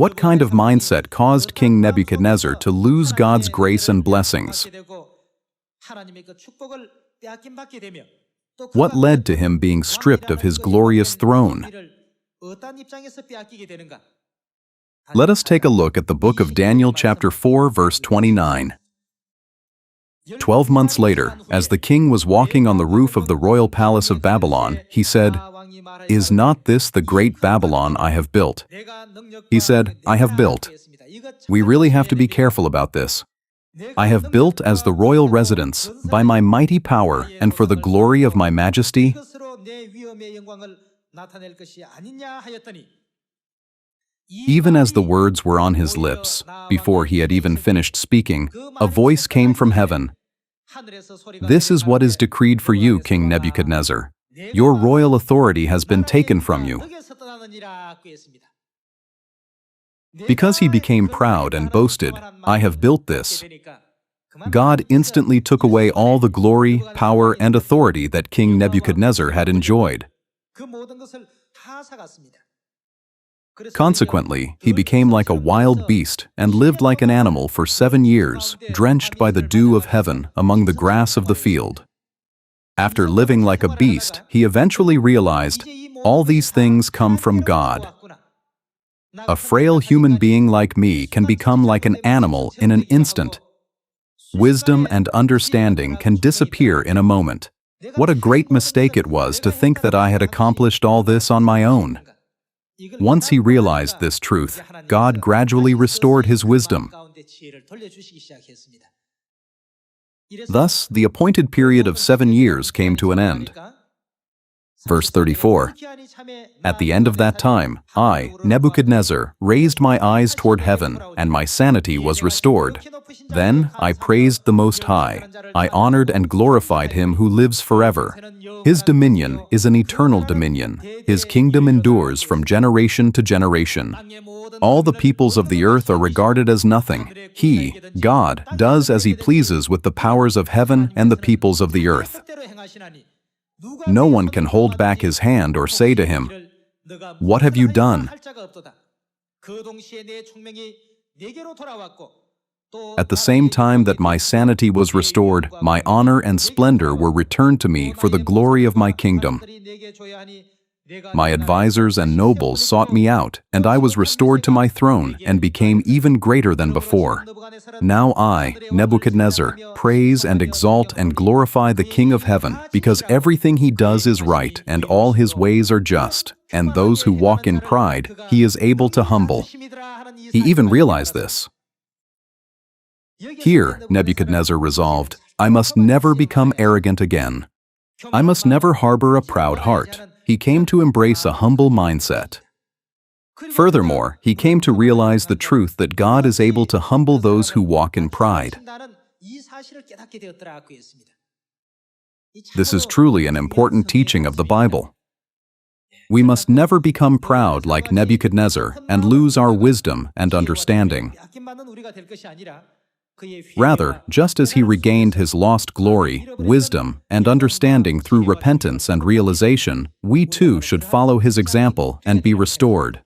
What kind of mindset caused King Nebuchadnezzar to lose God's grace and blessings? What led to him being stripped of his glorious throne? Let us take a look at the book of Daniel chapter 4 verse 29. 12 months later, as the king was walking on the roof of the royal palace of Babylon, he said, "Is not this the great Babylon I have built?" He said, "I have built." We really have to be careful about this. "I have built as the royal residence, by my mighty power and for the glory of my majesty." Even as the words were on his lips, before he had even finished speaking, a voice came from heaven. "This is what is decreed for you, King Nebuchadnezzar. Your royal authority has been taken from you." Because he became proud and boasted, "I have built this," God instantly took away all the glory, power, and authority that King Nebuchadnezzar had enjoyed. Consequently, he became like a wild beast and lived like an animal for 7 years, drenched by the dew of heaven among the grass of the field. After living like a beast, he eventually realized, all these things come from God. A frail human being like me can become like an animal in an instant. Wisdom and understanding can disappear in a moment. What a great mistake it was to think that I had accomplished all this on my own. Once he realized this truth, God gradually restored his wisdom. Thus, the appointed period of 7 years came to an end. Verse 34. At the end of that time, I, Nebuchadnezzar, raised my eyes toward heaven, and my sanity was restored. Then I praised the Most High. I honored and glorified him who lives forever. His dominion is an eternal dominion. His kingdom endures from generation to generation. All the peoples of the earth are regarded as nothing. He, God, does as he pleases with the powers of heaven and the peoples of the earth. No one can hold back his hand or say to him, "What have you done?" At the same time that my sanity was restored, my honor and splendor were returned to me for the glory of my kingdom. My advisors and nobles sought me out, and I was restored to my throne and became even greater than before. Now I, Nebuchadnezzar, praise and exalt and glorify the King of heaven, because everything he does is right and all his ways are just, and those who walk in pride, he is able to humble. He even realized this. Here, Nebuchadnezzar resolved, I must never become arrogant again. I must never harbor a proud heart. He came to embrace a humble mindset. Furthermore, he came to realize the truth that God is able to humble those who walk in pride. This is truly an important teaching of the Bible. We must never become proud like Nebuchadnezzar and lose our wisdom and understanding. Rather, just as he regained his lost glory, wisdom, and understanding through repentance and realization, we too should follow his example and be restored.